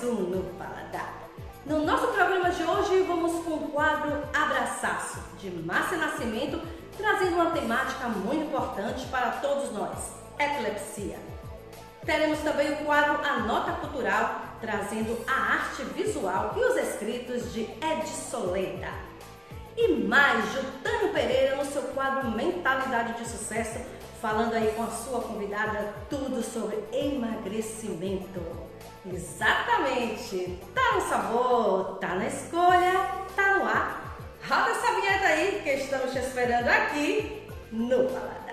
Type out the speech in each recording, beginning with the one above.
um no paladar. No nosso programa de hoje, vamos com o quadro Abraçaço, de Márcia Nascimento, trazendo uma temática muito importante para todos nós, epilepsia. Teremos também o quadro A Nota Cultural, trazendo a arte visual e os escritos de Edson Leda. E mais, Jutânio Pereira no seu quadro Mentalidade de Sucesso, falando aí com a sua convidada tudo sobre emagrecimento. Exatamente! Tá no sabor, tá na escolha, tá no ar. Roda essa vinheta aí que estamos te esperando aqui no Paladar.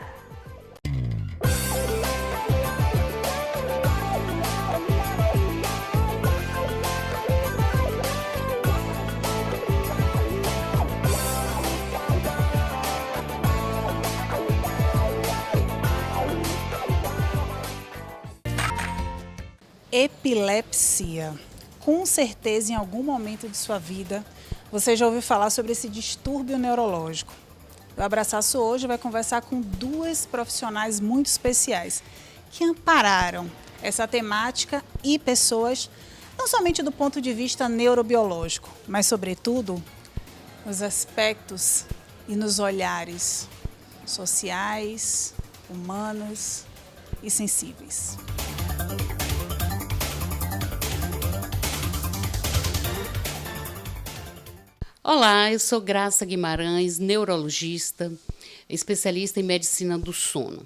Epilepsia. Com certeza, em algum momento de sua vida, você já ouviu falar sobre esse distúrbio neurológico. O Abraçaço hoje vai conversar com duas profissionais muito especiais que ampararam essa temática e pessoas, não somente do ponto de vista neurobiológico, mas, sobretudo, nos aspectos e nos olhares sociais, humanos e sensíveis. Olá, eu sou Graça Guimarães, neurologista, especialista em medicina do sono.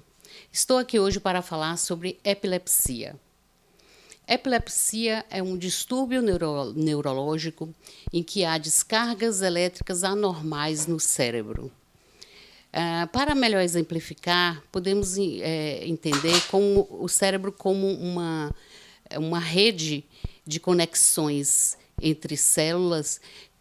Estou aqui hoje para falar sobre epilepsia. Epilepsia é um distúrbio neurológico em que há descargas elétricas anormais no cérebro. Para melhor exemplificar, podemos entender como o cérebro como uma rede de conexões entre células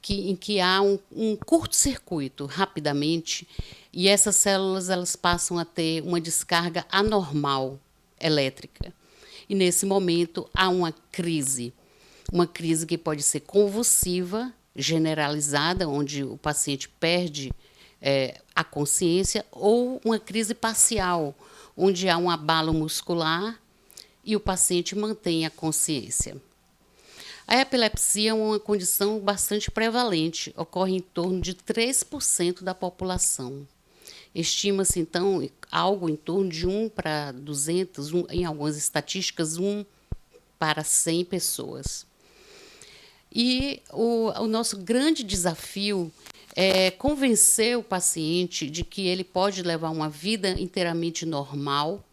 em que há um curto-circuito rapidamente, e essas células elas passam a ter uma descarga anormal elétrica. E nesse momento há uma crise que pode ser convulsiva, generalizada, onde o paciente perde a consciência, ou uma crise parcial, onde há um abalo muscular e o paciente mantém a consciência. A epilepsia é uma condição bastante prevalente, ocorre em torno de 3% da população. Estima-se, então, algo em torno de 1 para 200, em algumas estatísticas, 1 para 100 pessoas. E o nosso grande desafio é convencer o paciente de que ele pode levar uma vida inteiramente normal,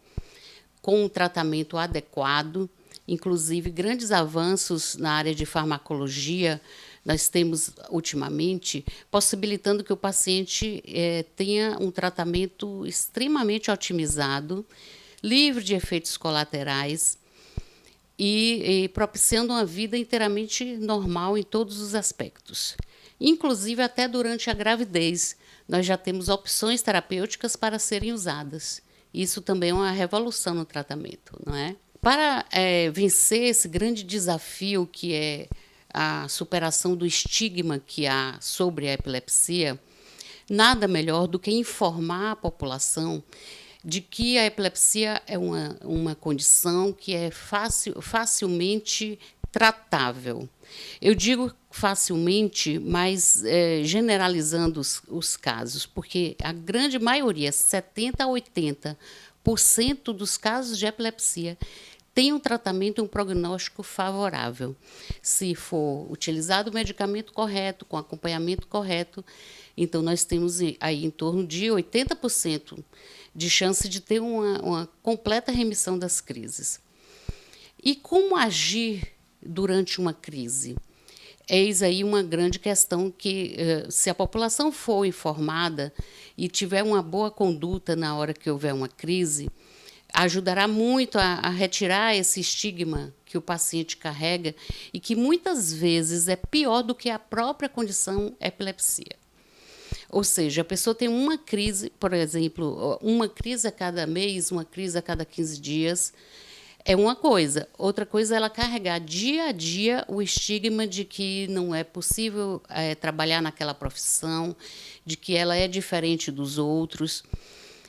com um tratamento adequado. Inclusive, grandes avanços na área de farmacologia nós temos ultimamente, possibilitando que o paciente tenha um tratamento extremamente otimizado, livre de efeitos colaterais e propiciando uma vida inteiramente normal em todos os aspectos. Inclusive, até durante a gravidez, nós já temos opções terapêuticas para serem usadas. Isso também é uma revolução no tratamento, não é? Para vencer esse grande desafio que é a superação do estigma que há sobre a epilepsia, nada melhor do que informar a população de que a epilepsia é uma condição que é facilmente tratável. Eu digo facilmente, mas generalizando os casos, porque a grande maioria, 70% a 80% dos casos de epilepsia, tem um tratamento e um prognóstico favorável. Se for utilizado o medicamento correto, com acompanhamento correto, então nós temos aí em torno de 80% de chance de ter uma completa remissão das crises. E como agir durante uma crise? Eis aí uma grande questão que, se a população for informada e tiver uma boa conduta na hora que houver uma crise, ajudará muito a retirar esse estigma que o paciente carrega e que muitas vezes é pior do que a própria condição epilepsia. Ou seja, a pessoa tem uma crise, por exemplo, uma crise a cada mês, uma crise a cada 15 dias, é uma coisa. Outra coisa é ela carregar dia a dia o estigma de que não é possível trabalhar naquela profissão, de que ela é diferente dos outros.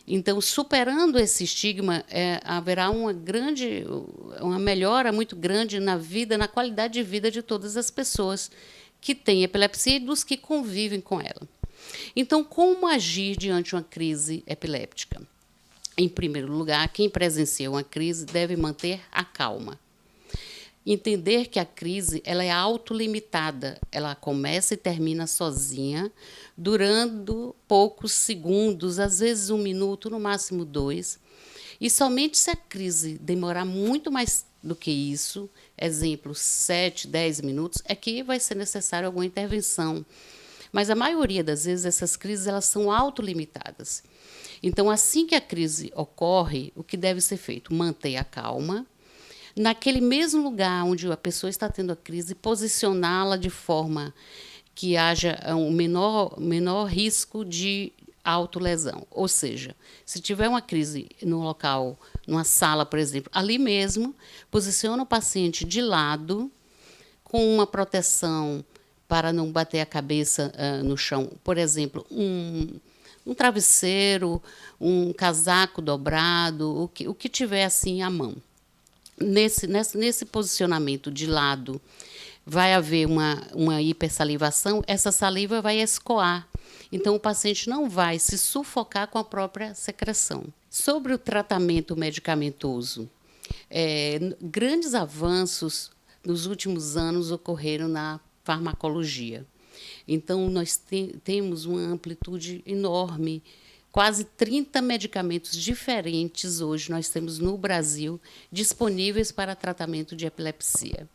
Então, superando esse estigma, haverá uma melhora muito grande na vida, na qualidade de vida de todas as pessoas que têm epilepsia e dos que convivem com ela. Então, como agir diante de uma crise epiléptica? Em primeiro lugar, quem presencia uma crise deve manter a calma. Entender que a crise ela é autolimitada, ela começa e termina sozinha, durando poucos segundos, às vezes 1 minuto, no máximo 2. E somente se a crise demorar muito mais do que isso, exemplo, 7, 10 minutos, é que vai ser necessário alguma intervenção. Mas a maioria das vezes essas crises elas são autolimitadas. Então, assim que a crise ocorre, o que deve ser feito? Manter a calma. Naquele mesmo lugar onde a pessoa está tendo a crise, posicioná-la de forma que haja um menor risco de autolesão. Ou seja, se tiver uma crise no local, numa sala, por exemplo, ali mesmo, posiciona o paciente de lado, com uma proteção para não bater a cabeça no chão. Por exemplo, um travesseiro, um casaco dobrado, o que tiver assim à mão. Nesse posicionamento de lado, vai haver uma hipersalivação, essa saliva vai escoar. Então, o paciente não vai se sufocar com a própria secreção. Sobre o tratamento medicamentoso, grandes avanços nos últimos anos ocorreram na farmacologia. Então, nós temos uma amplitude enorme. Quase 30 medicamentos diferentes hoje nós temos no Brasil disponíveis para tratamento de epilepsia.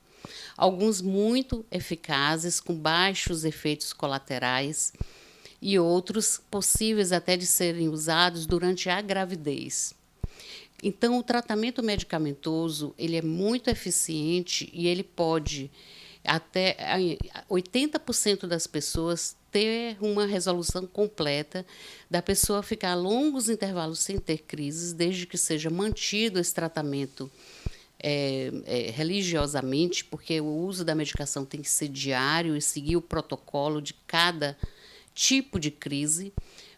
Alguns muito eficazes, com baixos efeitos colaterais, e outros possíveis até de serem usados durante a gravidez. Então, o tratamento medicamentoso ele é muito eficiente e ele pode, até 80% das pessoas, ter uma resolução completa, da pessoa ficar a longos intervalos sem ter crises, desde que seja mantido esse tratamento religiosamente, porque o uso da medicação tem que ser diário e seguir o protocolo de cada tipo de crise,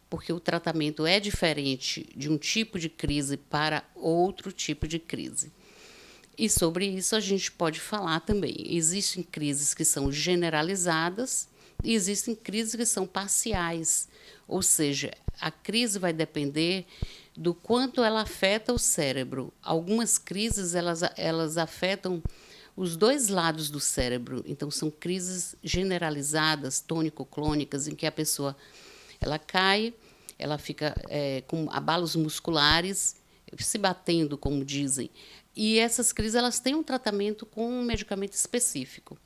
porque o tratamento é diferente de um tipo de crise para outro tipo de crise. E sobre isso a gente pode falar também. Existem crises que são generalizadas e existem crises que são parciais, ou seja, a crise vai depender do quanto ela afeta o cérebro. Algumas crises elas afetam os dois lados do cérebro, então são crises generalizadas, tônico-clônicas, em que a pessoa ela cai, ela fica com abalos musculares, se batendo, como dizem, e essas crises elas têm um tratamento com um medicamento específico.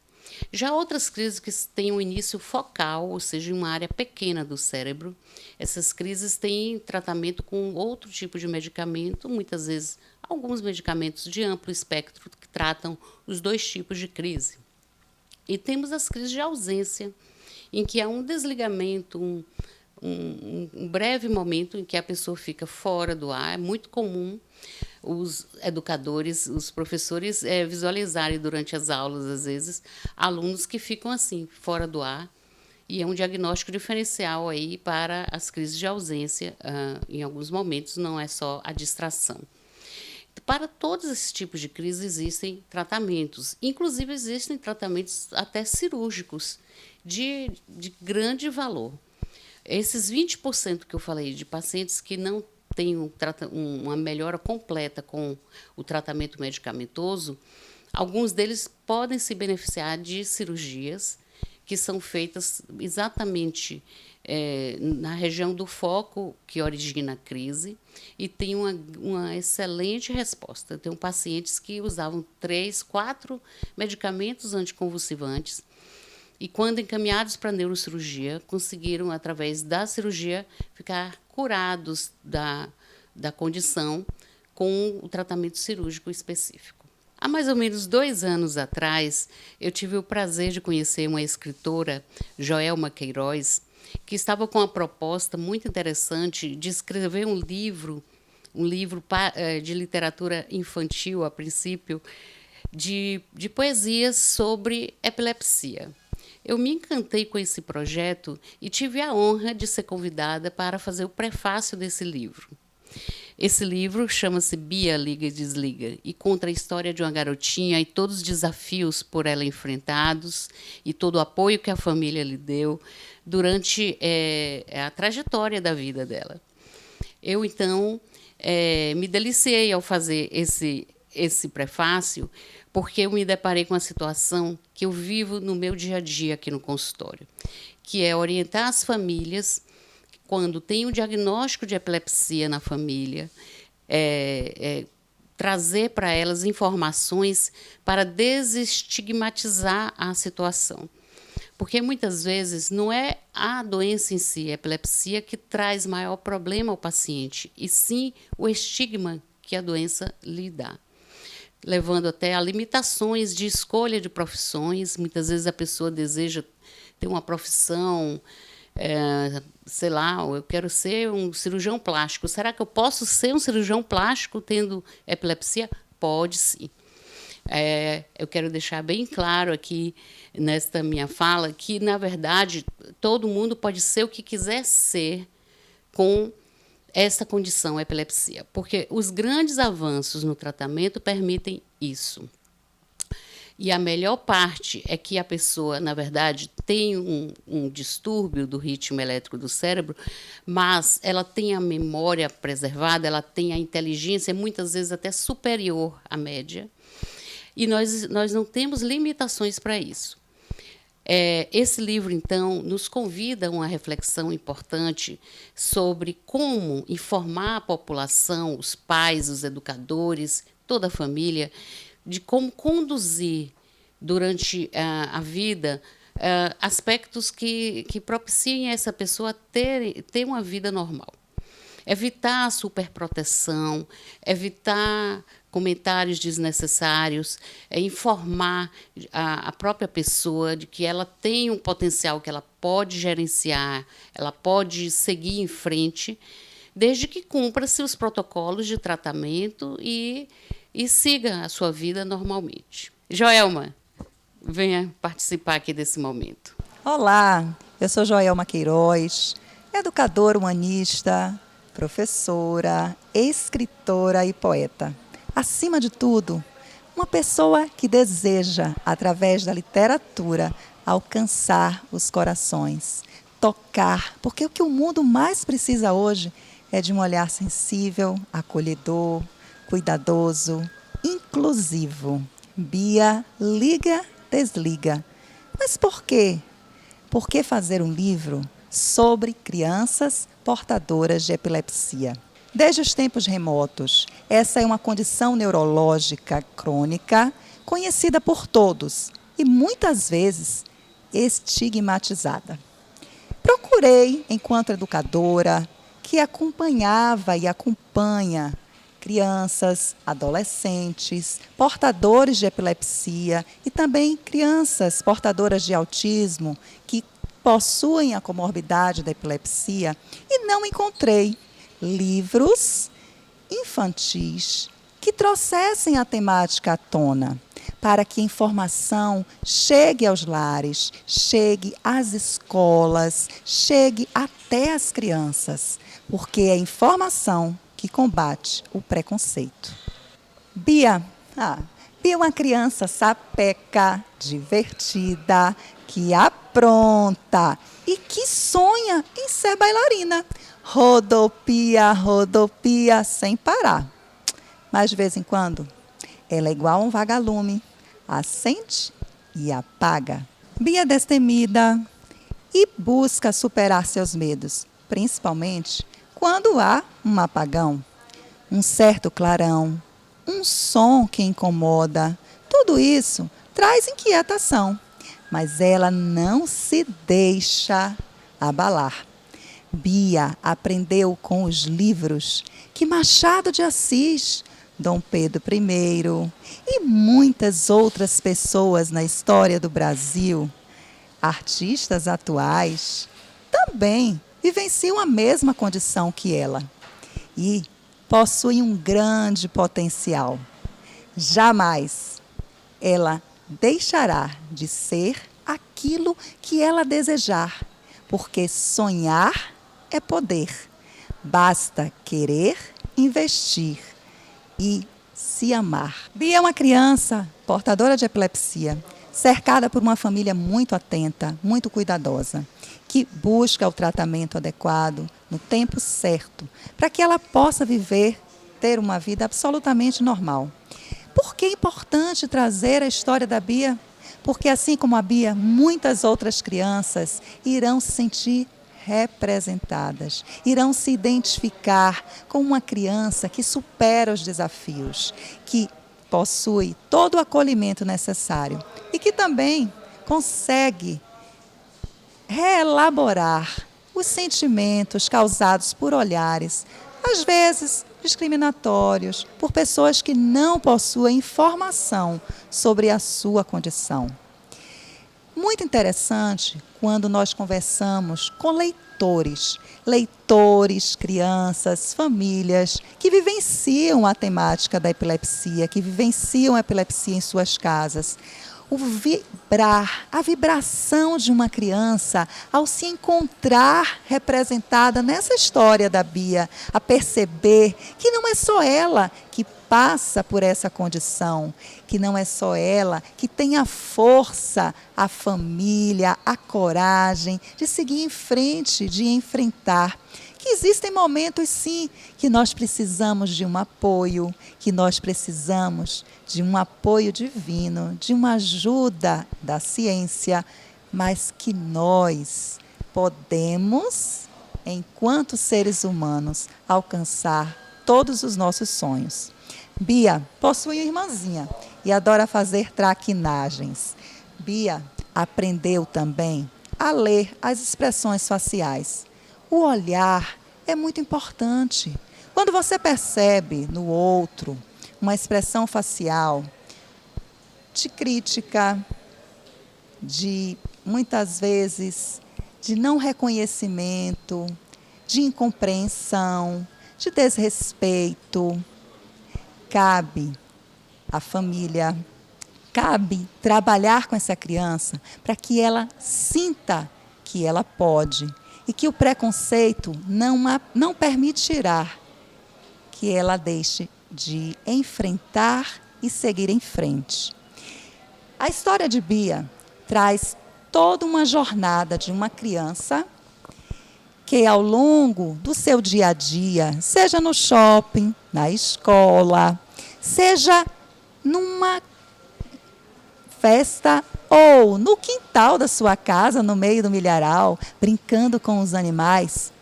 Já outras crises que têm um início focal, ou seja, em uma área pequena do cérebro, essas crises têm tratamento com outro tipo de medicamento, muitas vezes alguns medicamentos de amplo espectro que tratam os dois tipos de crise. E temos as crises de ausência, em que há um desligamento, um breve momento em que a pessoa fica fora do ar. É muito comum os educadores, os professores visualizarem durante as aulas, às vezes, alunos que ficam assim, fora do ar, e é um diagnóstico diferencial aí para as crises de ausência, em alguns momentos, não é só a distração. Para todos esses tipos de crise existem tratamentos, inclusive existem tratamentos até cirúrgicos de grande valor. Esses 20% que eu falei de pacientes que não têm uma melhora completa com o tratamento medicamentoso, alguns deles podem se beneficiar de cirurgias que são feitas exatamente na região do foco que origina a crise e tem uma excelente resposta. Tem pacientes que usavam 3, 4 medicamentos anticonvulsivantes e, quando encaminhados para a neurocirurgia, conseguiram, através da cirurgia, ficar curados da condição com o tratamento cirúrgico específico. Há mais ou menos 2 anos atrás, eu tive o prazer de conhecer uma escritora, Joelma Queiroz, que estava com uma proposta muito interessante de escrever um livro de literatura infantil, a princípio, de poesias sobre epilepsia. Eu me encantei com esse projeto e tive a honra de ser convidada para fazer o prefácio desse livro. Esse livro chama-se Bia Liga e Desliga e conta a história de uma garotinha e todos os desafios por ela enfrentados e todo o apoio que a família lhe deu durante a trajetória da vida dela. Eu, então, me deliciei ao fazer esse prefácio, porque eu me deparei com uma situação que eu vivo no meu dia a dia aqui no consultório, que é orientar as famílias quando tem um diagnóstico de epilepsia na família, trazer para elas informações para desestigmatizar a situação. Porque muitas vezes não é a doença em si, a epilepsia, que traz maior problema ao paciente, e sim o estigma que a doença lhe dá, levando até a limitações de escolha de profissões. Muitas vezes a pessoa deseja ter uma profissão, sei lá, eu quero ser um cirurgião plástico. Será que eu posso ser um cirurgião plástico tendo epilepsia? Pode sim. Eu quero deixar bem claro aqui, nesta minha fala, que, na verdade, todo mundo pode ser o que quiser ser com essa condição, epilepsia, porque os grandes avanços no tratamento permitem isso. E a melhor parte é que a pessoa, na verdade, tem um distúrbio do ritmo elétrico do cérebro, mas ela tem a memória preservada, ela tem a inteligência, muitas vezes até superior à média, e nós não temos limitações para isso. Esse livro, então, nos convida a uma reflexão importante sobre como informar a população, os pais, os educadores, toda a família, de como conduzir durante a vida aspectos que propiciem a essa pessoa ter uma vida normal. Evitar a superproteção, evitar comentários desnecessários, informar a própria pessoa de que ela tem um potencial que ela pode gerenciar, ela pode seguir em frente, desde que cumpra-se os protocolos de tratamento e siga a sua vida normalmente. Joelma, venha participar aqui desse momento. Olá, eu sou Joelma Queiroz, educadora humanista, professora, escritora e poeta. Acima de tudo, uma pessoa que deseja, através da literatura, alcançar os corações, tocar, porque o que o mundo mais precisa hoje é de um olhar sensível, acolhedor, cuidadoso, inclusivo. Bia Liga, Desliga. Mas por quê? Por que fazer um livro sobre crianças portadoras de epilepsia? Desde os tempos remotos, essa é uma condição neurológica crônica conhecida por todos e muitas vezes estigmatizada. Procurei, enquanto educadora, que acompanhava e acompanha crianças, adolescentes, portadores de epilepsia e também crianças portadoras de autismo que possuem a comorbidade da epilepsia, e não encontrei livros infantis que trouxessem a temática à tona, para que a informação chegue aos lares, chegue às escolas, chegue até as crianças, porque é a informação que combate o preconceito. Bia é uma criança sapeca, divertida, que apronta e que sonha em ser bailarina. Rodopia, rodopia, sem parar. Mas, de vez em quando, ela é igual a um vagalume. Acende e apaga. Bia é destemida e busca superar seus medos, principalmente quando há um apagão, um certo clarão, um som que incomoda. Tudo isso traz inquietação, mas ela não se deixa abalar. Bia aprendeu com os livros que Machado de Assis, Dom Pedro I e muitas outras pessoas na história do Brasil, artistas atuais, também vivenciam a mesma condição que ela e possuem um grande potencial. Jamais ela deixará de ser aquilo que ela desejar, porque sonhar é poder. Basta querer investir e se amar. Bia é uma criança portadora de epilepsia, cercada por uma família muito atenta, muito cuidadosa, que busca o tratamento adequado no tempo certo, para que ela possa ter uma vida absolutamente normal. Por que é importante trazer a história da Bia? Porque, assim como a Bia, muitas outras crianças irão se sentir representadas, irão se identificar com uma criança que supera os desafios, que possui todo o acolhimento necessário e que também consegue reelaborar os sentimentos causados por olhares, às vezes discriminatórios, por pessoas que não possuem informação sobre a sua condição. Muito interessante quando nós conversamos com leitores, crianças, famílias que vivenciam a temática da epilepsia, que vivenciam a epilepsia em suas casas. O vibrar, a vibração de uma criança ao se encontrar representada nessa história da Bia, a perceber que não é só ela que passa por essa condição, que não é só ela que tem a força, a família, a coragem de seguir em frente, de enfrentar. Que existem momentos, sim, que nós precisamos de um apoio, que nós precisamos de um apoio divino, de uma ajuda da ciência, mas que nós podemos, enquanto seres humanos, alcançar todos os nossos sonhos. Bia possui uma irmãzinha e adora fazer traquinagens. Bia aprendeu também a ler as expressões faciais. O olhar é muito importante. Quando você percebe no outro uma expressão facial de crítica, de muitas vezes de não reconhecimento, de incompreensão, de desrespeito, cabe à família, cabe trabalhar com essa criança para que ela sinta que ela pode e que o preconceito não permitirá que ela deixe de enfrentar e seguir em frente. A história de Bia traz toda uma jornada de uma criança que, ao longo do seu dia a dia, seja no shopping, na escola, seja numa festa ou no quintal da sua casa, no meio do milharal, brincando com os animais,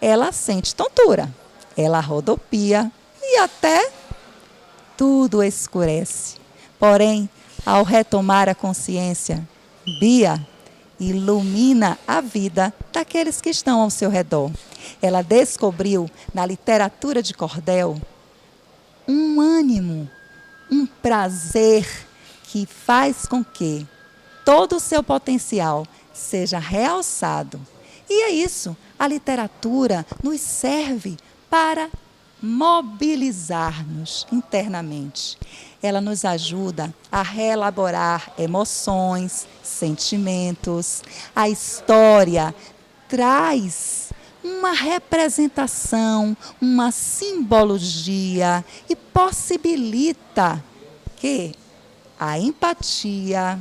ela sente tontura, ela rodopia e até tudo escurece. Porém, ao retomar a consciência, Bia ilumina a vida daqueles que estão ao seu redor. Ela descobriu na literatura de cordel um ânimo, um prazer que faz com que todo o seu potencial seja realçado. E é isso, a literatura nos serve para mobilizar-nos internamente. Ela nos ajuda a reelaborar emoções, sentimentos. A história traz uma representação, uma simbologia e possibilita que a empatia,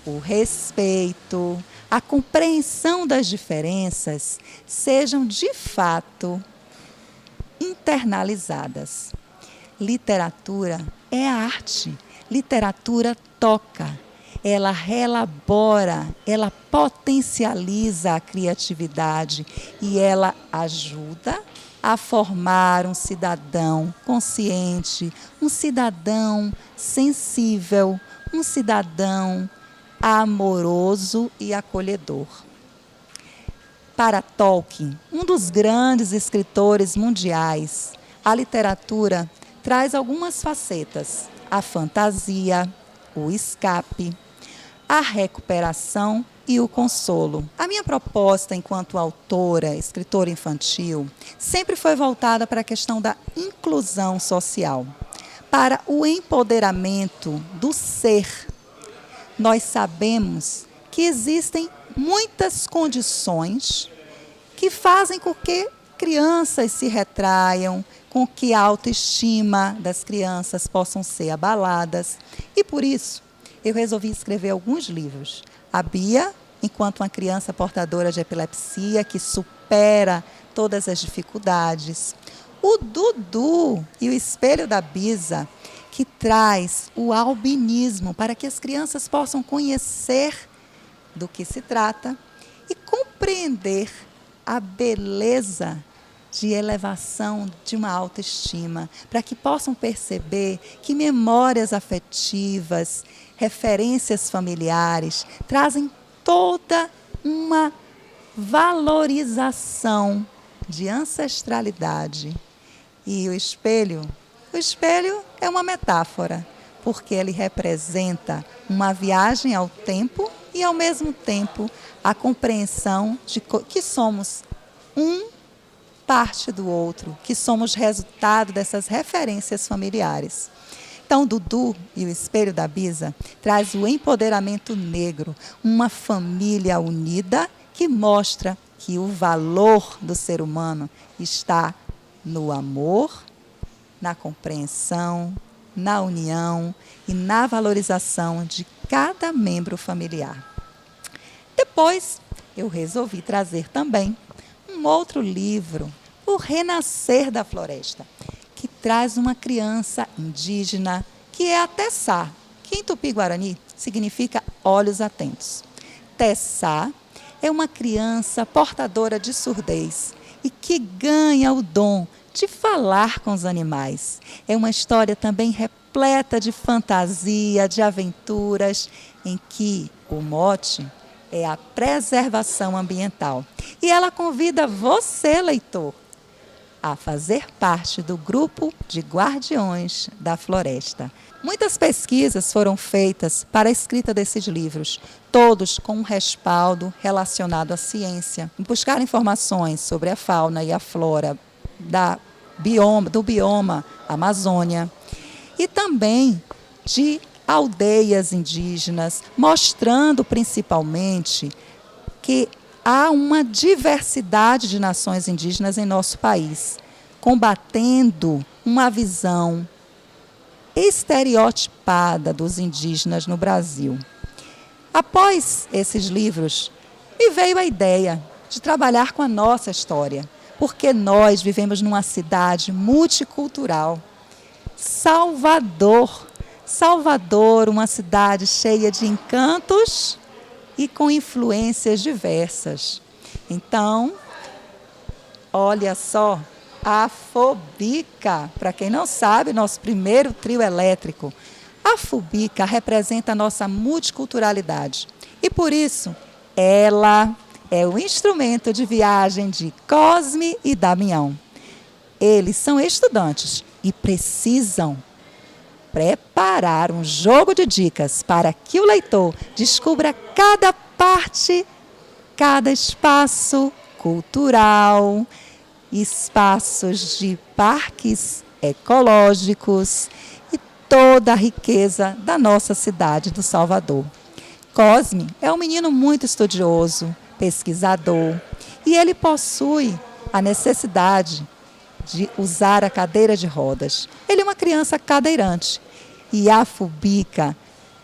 o respeito, a compreensão das diferenças sejam de fato internalizadas. Literatura é arte, literatura toca, ela relabora, ela potencializa a criatividade e ela ajuda a formar um cidadão consciente, um cidadão sensível, um cidadão amoroso e acolhedor. Para Tolkien, um dos grandes escritores mundiais, a literatura traz algumas facetas: a fantasia, o escape, a recuperação e o consolo. A minha proposta enquanto autora, escritora infantil, sempre foi voltada para a questão da inclusão social, para o empoderamento do ser. Nós sabemos que existem muitas condições que fazem com que crianças se retraiam, com que a autoestima das crianças possam ser abaladas. E por isso, eu resolvi escrever alguns livros. A Bia, enquanto uma criança portadora de epilepsia, que supera todas as dificuldades. O Dudu e o Espelho da Bisa, que traz o albinismo para que as crianças possam conhecer do que se trata e compreender a beleza de elevação de uma autoestima, para que possam perceber que memórias afetivas, referências familiares, trazem toda uma valorização de ancestralidade. E o espelho é uma metáfora, porque ele representa uma viagem ao tempo e, ao mesmo tempo, a compreensão de que somos parte do outro, que somos resultado dessas referências familiares. Então, Dudu e o Espelho da Bisa traz o empoderamento negro, uma família unida que mostra que o valor do ser humano está no amor, na compreensão, na união e na valorização de cada membro familiar. Depois, eu resolvi trazer também um outro livro, O Renascer da Floresta, que traz uma criança indígena que é a Tessá, que em Tupi-Guarani significa olhos atentos. Tessá é uma criança portadora de surdez e que ganha o dom de falar com os animais. É uma história também repleta de fantasia, de aventuras, em que o mote é a preservação ambiental. E ela convida você, leitor, a fazer parte do grupo de guardiões da floresta. Muitas pesquisas foram feitas para a escrita desses livros, todos com um respaldo relacionado à ciência. Buscar informações sobre a fauna e a flora do bioma Amazônia e também de aldeias indígenas, mostrando principalmente que há uma diversidade de nações indígenas em nosso país, combatendo uma visão estereotipada dos indígenas no Brasil. Após esses livros, me veio a ideia de trabalhar com a nossa história, porque nós vivemos numa cidade multicultural. Salvador, uma cidade cheia de encantos e com influências diversas. Então, olha só, a Fubica, para quem não sabe, nosso primeiro trio elétrico. A Fubica representa a nossa multiculturalidade e, por isso, ela é o instrumento de viagem de Cosme e Damião. Eles são estudantes e precisam preparar um jogo de dicas para que o leitor descubra cada parte, cada espaço cultural, espaços de parques ecológicos e toda a riqueza da nossa cidade do Salvador. Cosme é um menino muito estudioso, pesquisador, e ele possui a necessidade de usar a cadeira de rodas. Ele é uma criança cadeirante e a Fubica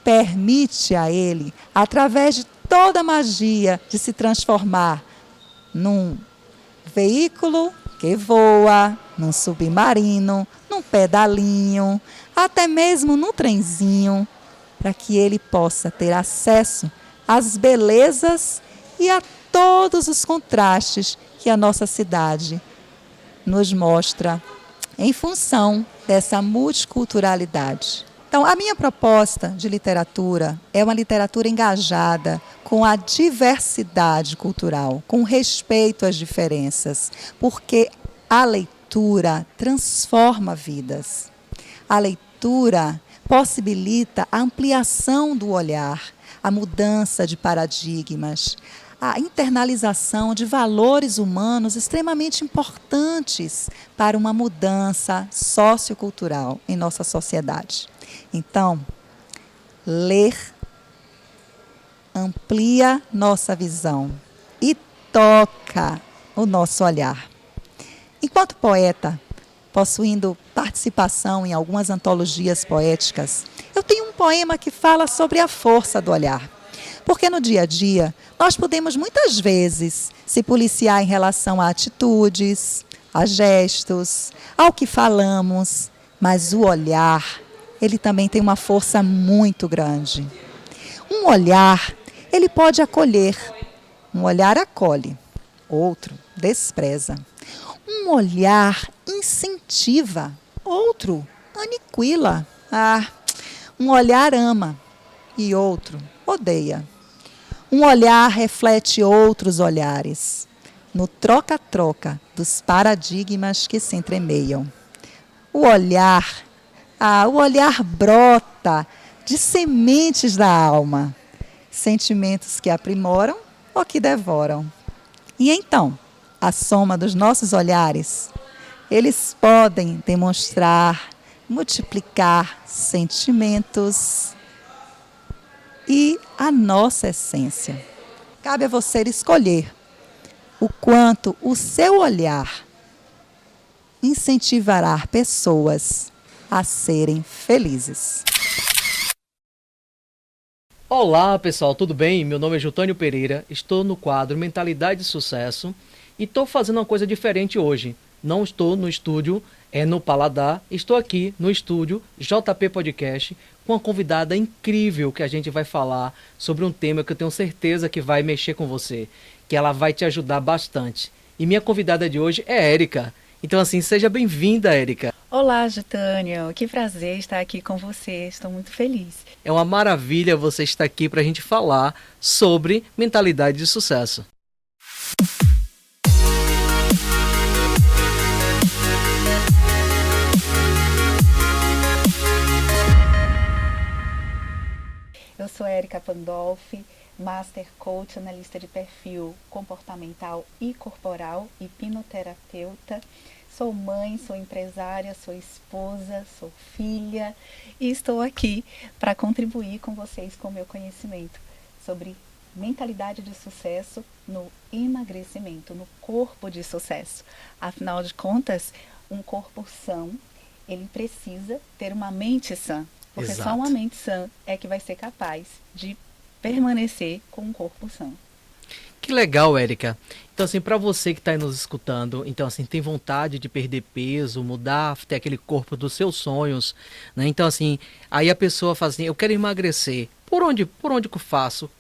permite a ele, através de toda a magia, de se transformar num veículo que voa, num submarino, num pedalinho, até mesmo num trenzinho, para que ele possa ter acesso às belezas e a todos os contrastes que a nossa cidade nos mostra em função dessa multiculturalidade. Então, a minha proposta de literatura é uma literatura engajada com a diversidade cultural, com respeito às diferenças, porque a leitura transforma vidas. A leitura possibilita a ampliação do olhar, a mudança de paradigmas, a internalização de valores humanos extremamente importantes para uma mudança sociocultural em nossa sociedade. Então, ler amplia nossa visão e toca o nosso olhar. Enquanto poeta, possuindo participação em algumas antologias poéticas, eu tenho um poema que fala sobre a força do olhar. Porque no dia a dia, nós podemos muitas vezes se policiar em relação a atitudes, a gestos, ao que falamos, mas o olhar, ele também tem uma força muito grande. Um olhar, ele pode acolher. Um olhar acolhe, outro despreza. Um olhar incentiva, outro aniquila. Um olhar ama e outro odeia. Um olhar reflete outros olhares, no troca-troca dos paradigmas que se entremeiam. O olhar brota de sementes da alma, sentimentos que aprimoram ou que devoram. E então, a soma dos nossos olhares, eles podem demonstrar, multiplicar sentimentos e a nossa essência. Cabe a você escolher o quanto o seu olhar incentivará pessoas a serem felizes. Olá pessoal, tudo bem? Meu nome é Jutânio Pereira, estou no quadro Mentalidade de Sucesso e estou fazendo uma coisa diferente hoje. Não estou no estúdio, no Paladar, estou aqui no estúdio JP Podcast com uma convidada incrível que a gente vai falar sobre um tema que eu tenho certeza que vai mexer com você, que ela vai te ajudar bastante. E minha convidada de hoje é Érica. Então assim, seja bem-vinda, Érica. Olá, Jutânio. Que prazer estar aqui com você. Estou muito feliz. É uma maravilha você estar aqui para a gente falar sobre mentalidade de sucesso. Eu sou Érica Pandolfi, Master Coach, analista de perfil comportamental e corporal, hipnoterapeuta. Sou mãe, sou empresária, sou esposa, sou filha e estou aqui para contribuir com vocês com o meu conhecimento sobre mentalidade de sucesso no emagrecimento, no corpo de sucesso. Afinal de contas, um corpo são, ele precisa ter uma mente sã, porque Exato. só uma mente sã é que vai ser capaz de permanecer com um corpo sã. Que legal, Érica. Então, assim, para você que está aí nos escutando, então, assim, tem vontade de perder peso, mudar, ter aquele corpo dos seus sonhos, né? Então, assim, aí a pessoa fala assim, eu quero emagrecer. Por onde que eu faço?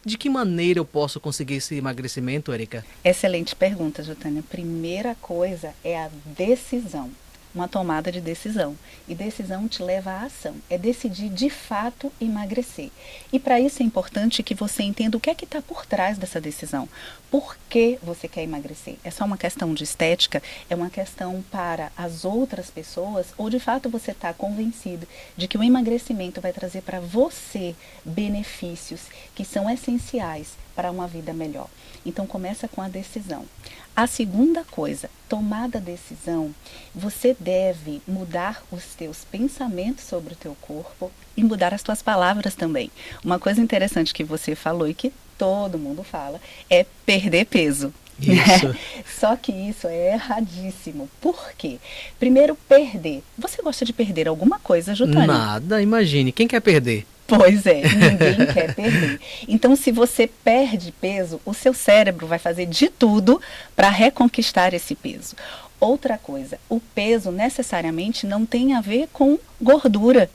De que maneira eu posso conseguir esse emagrecimento, Érica? Excelente pergunta, Jutânia. Primeira coisa é a decisão. Uma tomada de decisão. E decisão te leva à ação. É decidir de fato emagrecer. E para isso é importante que você entenda o que é que está por trás dessa decisão. Por que você quer emagrecer? É só uma questão de estética? É uma questão para as outras pessoas? Ou de fato você está convencido de que o emagrecimento vai trazer para você benefícios que são essenciais para uma vida melhor? Então começa com a decisão. A segunda coisa, tomada a decisão, você deve mudar os teus pensamentos sobre o teu corpo e mudar as tuas palavras também. Uma coisa interessante que você falou e que todo mundo fala é perder peso. Isso. Só que isso é erradíssimo. Por quê? Primeiro, perder. Você gosta de perder alguma coisa, Jutânia? Nada, imagine. Quem quer perder? Pois é, ninguém quer perder. Então, se você perde peso, o seu cérebro vai fazer de tudo para reconquistar esse peso. Outra coisa, o peso necessariamente não tem a ver com gordura.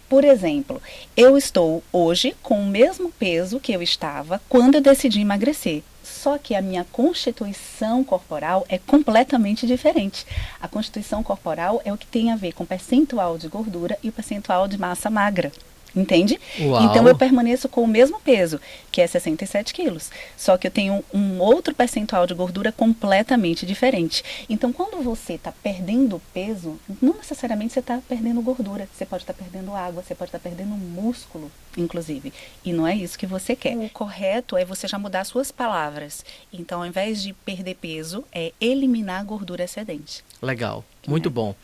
Por exemplo, eu estou hoje com o mesmo peso que eu estava quando eu decidi emagrecer. Só que a minha constituição corporal é completamente diferente. A constituição corporal é o que tem a ver com o percentual de gordura e o percentual de massa magra. Entende? Uau. Então eu permaneço com o mesmo peso, que é 67 quilos. Só que eu tenho um outro percentual de gordura completamente diferente. Então quando você está perdendo peso, não necessariamente você está perdendo gordura. Você pode estar perdendo água, você pode estar perdendo músculo, inclusive. E não é isso que você quer. O correto é você já mudar suas palavras. Então ao invés de perder peso, é eliminar a gordura excedente. Legal, muito bom.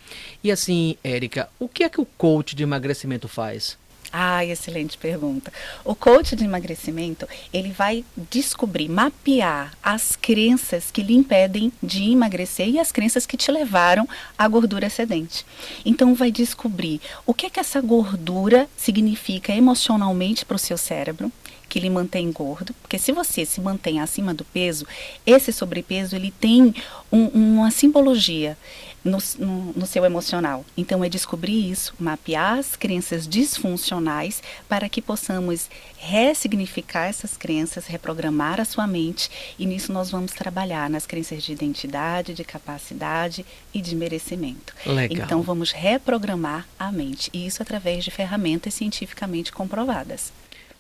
E assim, Érica, o que é que o coach de emagrecimento faz? Ah, excelente pergunta. O coach de emagrecimento, ele vai descobrir, mapear as crenças que lhe impedem de emagrecer e as crenças que te levaram à gordura excedente. Então, vai descobrir o que é que essa gordura significa emocionalmente para o seu cérebro, que lhe mantém gordo, porque se você se mantém acima do peso, esse sobrepeso ele tem uma simbologia no seu emocional. Então é descobrir isso, mapear as crenças disfuncionais para que possamos ressignificar essas crenças, reprogramar a sua mente, e nisso nós vamos trabalhar nas crenças de identidade, de capacidade e de merecimento. Legal. Então vamos reprogramar a mente, e isso através de ferramentas cientificamente comprovadas.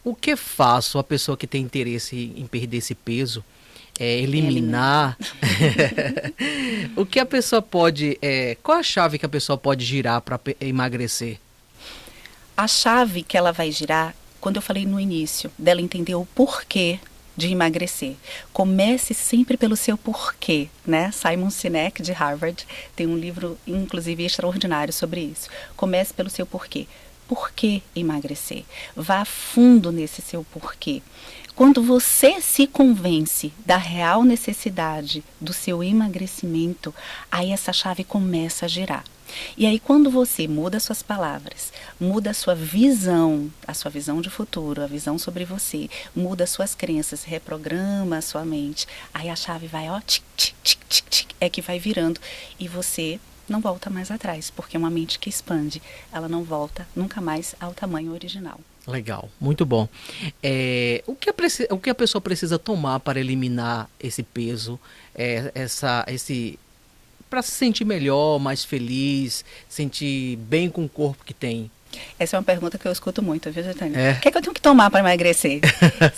O que faço a pessoa que tem interesse em perder esse peso? Eliminar? O que a pessoa pode... qual a chave que a pessoa pode girar para emagrecer? A chave que ela vai girar, quando eu falei no início, dela entender o porquê de emagrecer. Comece sempre pelo seu porquê, né? Simon Sinek, de Harvard, tem um livro, inclusive, extraordinário sobre isso. Comece pelo seu porquê. Por que emagrecer? Vá a fundo nesse seu porquê. Quando você se convence da real necessidade do seu emagrecimento, aí essa chave começa a girar. E aí quando você muda suas palavras, muda a sua visão de futuro, a visão sobre você, muda suas crenças, reprograma a sua mente, aí a chave vai, ó, tic, tic, tic, tic, tic, é que vai virando e você não volta mais atrás, porque é uma mente que expande, ela não volta nunca mais ao tamanho original. Legal, muito bom. O que a pessoa precisa tomar para eliminar esse peso, para se sentir melhor, mais feliz, sentir bem com o corpo que tem? Essa é uma pergunta que eu escuto muito, viu, Getânia? O que é que eu tenho que tomar para emagrecer?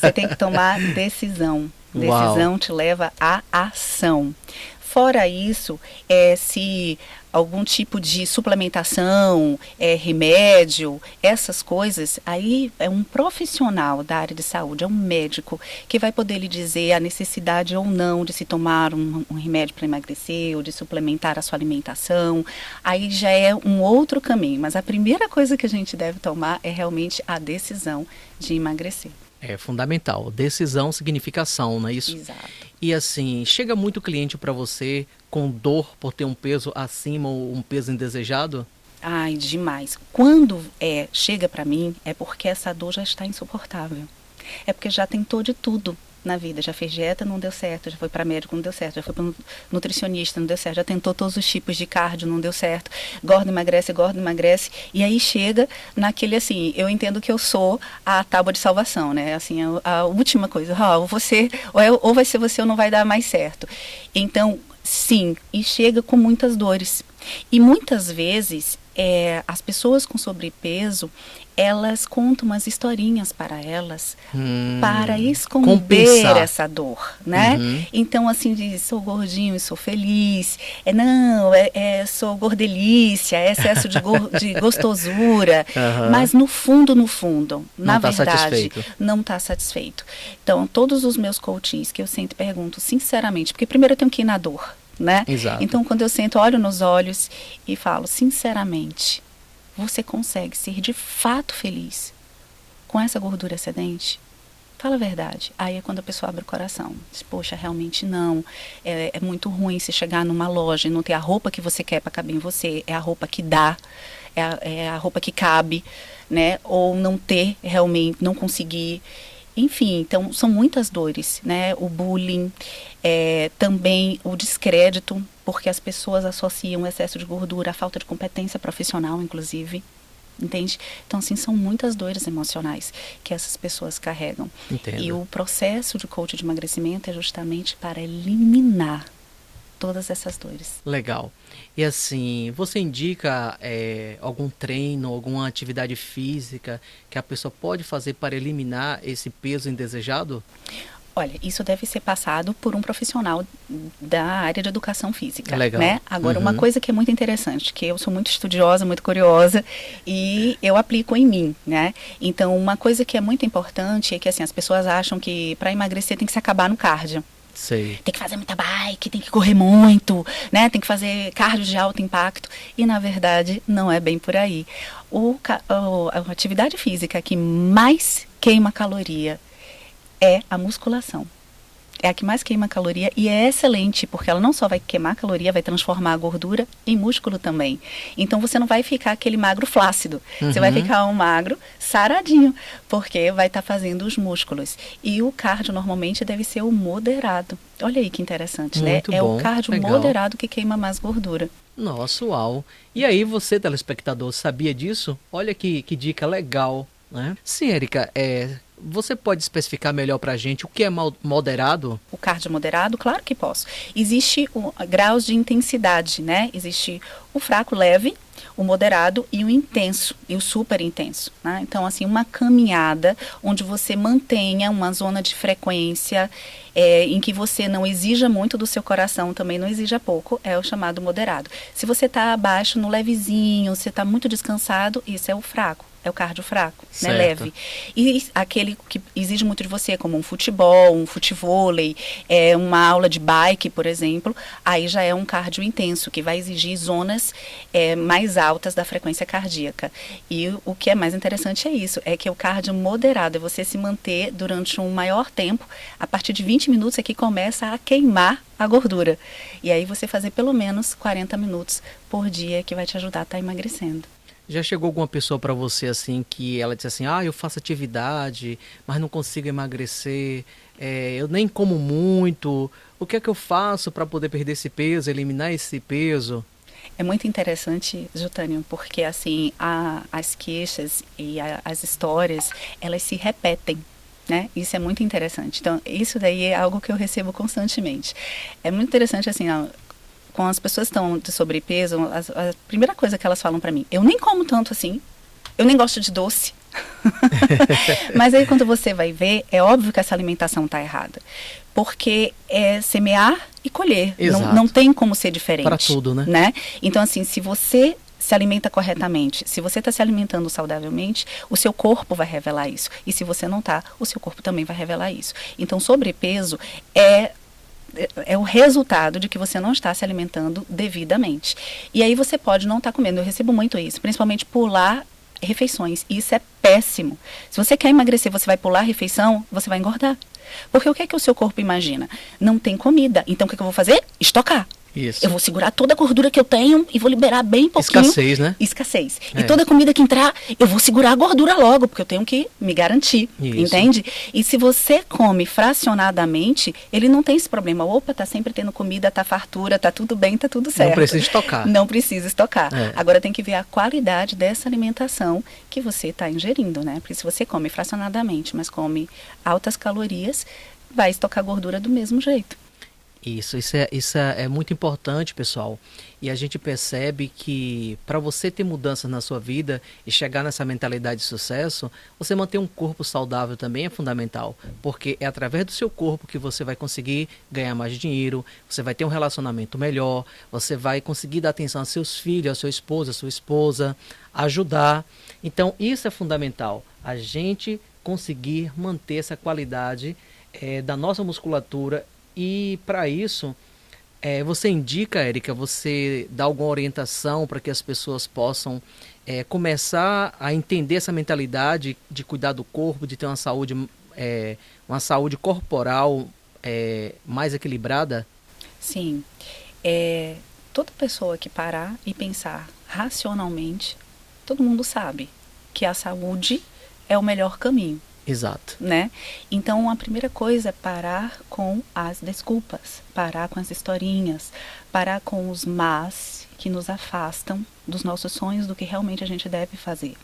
Você tem que tomar decisão. Decisão te leva à ação. Fora isso, se algum tipo de suplementação, remédio, essas coisas, aí é um profissional da área de saúde, é um médico, que vai poder lhe dizer a necessidade ou não de se tomar um remédio para emagrecer ou de suplementar a sua alimentação. Aí já é um outro caminho, mas a primeira coisa que a gente deve tomar é realmente a decisão de emagrecer. É fundamental. Decisão significa ação, não é isso? Exato. E assim, chega muito cliente para você com dor por ter um peso acima ou um peso indesejado? Ai, demais. Quando chega para mim, é porque essa dor já está insuportável. É porque já tentou de tudo na vida. Já fez dieta, não deu certo. Já foi para médico, não deu certo. Já foi para nutricionista, não deu certo. Já tentou todos os tipos de cardio, não deu certo. Gordo, emagrece. E aí chega naquele assim, eu entendo que eu sou a tábua de salvação, né? Assim, a última coisa. Ou vai ser você ou não vai dar mais certo. Então, sim, e chega com muitas dores. E muitas vezes, as pessoas com sobrepeso, elas contam umas historinhas para elas, para esconder compensar essa dor, né? Uhum. Então, assim, diz, sou gordinho e sou feliz. Sou gordelícia, é excesso de gostosura. Uhum. Mas no fundo, na não tá verdade, satisfeito. não está satisfeito. Então, todos os meus coachings que eu sempre pergunto, sinceramente, porque primeiro eu tenho que ir na dor, né? Exato. Então, quando eu sento, olho nos olhos e falo, sinceramente, você consegue ser de fato feliz com essa gordura excedente? Fala a verdade. Aí é quando a pessoa abre o coração. Diz, poxa, realmente não. É muito ruim se chegar numa loja e não ter a roupa que você quer para caber em você. É a roupa que dá, é a roupa que cabe, né? Ou não ter realmente, não conseguir. Enfim, então são muitas dores, né? O bullying, também o descrédito, porque as pessoas associam o excesso de gordura à falta de competência profissional, inclusive, entende? Então, assim, são muitas dores emocionais que essas pessoas carregam. Entendo. E o processo de coach de emagrecimento é justamente para eliminar todas essas dores. Legal. E assim, você indica algum treino, alguma atividade física que a pessoa pode fazer para eliminar esse peso indesejado? Olha, isso deve ser passado por um profissional da área de educação física, Legal. né? Agora, uma coisa que é muito interessante, que eu sou muito estudiosa, muito curiosa, e eu aplico em mim, né? Então, uma coisa que é muito importante é que, assim, as pessoas acham que para emagrecer tem que se acabar no cardio. Sei. Tem que fazer muita bike, tem que correr muito, né? Tem que fazer cardio de alto impacto. E, na verdade, não é bem por aí. A atividade física que mais queima caloria é a musculação. É a que mais queima caloria e é excelente, porque ela não só vai queimar caloria, vai transformar a gordura em músculo também. Então você não vai ficar aquele magro flácido, você vai ficar um magro saradinho, porque vai estar fazendo os músculos. E o cardio normalmente deve ser o moderado. Olha aí que interessante, Muito né? É bom, o cardio legal. moderado que queima mais gordura. Nossa, uau. E aí, você, telespectador, sabia disso? Olha que dica legal, né? Sim, Érica, você pode especificar melhor pra gente o que é moderado? O cardio moderado, claro que posso. Existe graus de intensidade, né? Existe o fraco leve, o moderado e o intenso, e o super intenso, né? Então, assim, uma caminhada onde você mantenha uma zona de frequência em que você não exija muito do seu coração, também não exija pouco, é o chamado moderado. Se você está abaixo no levezinho, você está muito descansado, isso é o fraco. É o cardio fraco, né, leve. E aquele que exige muito de você, como um futebol, um futevôlei, uma aula de bike, por exemplo, aí já é um cardio intenso, que vai exigir zonas mais altas da frequência cardíaca. E o que é mais interessante é isso, é que o cardio moderado é você se manter durante um maior tempo, a partir de 20 minutos é que começa a queimar a gordura. E aí você fazer pelo menos 40 minutos por dia, que vai te ajudar a estar emagrecendo. Já chegou alguma pessoa para você assim que ela disse assim, eu faço atividade, mas não consigo emagrecer, eu nem como muito, o que é que eu faço para poder perder esse peso, eliminar esse peso? É muito interessante, Jotânio, porque assim, as queixas e as histórias, elas se repetem. Né? Isso é muito interessante. Então, isso daí é algo que eu recebo constantemente. É muito interessante assim, quando as pessoas estão de sobrepeso, a primeira coisa que elas falam para mim, eu nem como tanto assim, eu nem gosto de doce. Mas aí quando você vai ver, é óbvio que essa alimentação está errada. Porque é semear e colher. Não tem como ser diferente. Para tudo, né? Então assim, se você se alimenta corretamente, se você está se alimentando saudavelmente, o seu corpo vai revelar isso. E se você não está, o seu corpo também vai revelar isso. Então sobrepeso é o resultado de que você não está se alimentando devidamente. E aí você pode não estar comendo. Eu recebo muito isso, principalmente pular refeições. E isso é péssimo. Se você quer emagrecer, você vai pular a refeição, você vai engordar. Porque o que é que o seu corpo imagina? Não tem comida. Então o que eu vou fazer? Estocar. Isso. Eu vou segurar toda a gordura que eu tenho e vou liberar bem pouquinho. Escassez, né? Escassez. E toda comida que entrar, eu vou segurar a gordura logo, porque eu tenho que me garantir. Isso. Entende? E se você come fracionadamente, ele não tem esse problema. Opa, tá sempre tendo comida, tá fartura, tá tudo bem, tá tudo certo. Não precisa estocar. Não precisa estocar. Agora tem que ver a qualidade dessa alimentação que você está ingerindo, né? Porque se você come fracionadamente, mas come altas calorias, vai estocar gordura do mesmo jeito. Isso é muito importante, pessoal. E a gente percebe que para você ter mudanças na sua vida e chegar nessa mentalidade de sucesso, você manter um corpo saudável também é fundamental. Porque é através do seu corpo que você vai conseguir ganhar mais dinheiro, você vai ter um relacionamento melhor, você vai conseguir dar atenção aos seus filhos, ao seu esposo, à sua esposa, ajudar. Então isso é fundamental, a gente conseguir manter essa qualidade da nossa musculatura. E para isso, você indica, Érica, você dá alguma orientação para que as pessoas possam começar a entender essa mentalidade de cuidar do corpo, de ter uma saúde corporal mais equilibrada? Sim. Toda pessoa que parar e pensar racionalmente, todo mundo sabe que a saúde é o melhor caminho. Exato. Né? Então, a primeira coisa é parar com as desculpas, parar com as historinhas, parar com os mas que nos afastam dos nossos sonhos, do que realmente a gente deve fazer.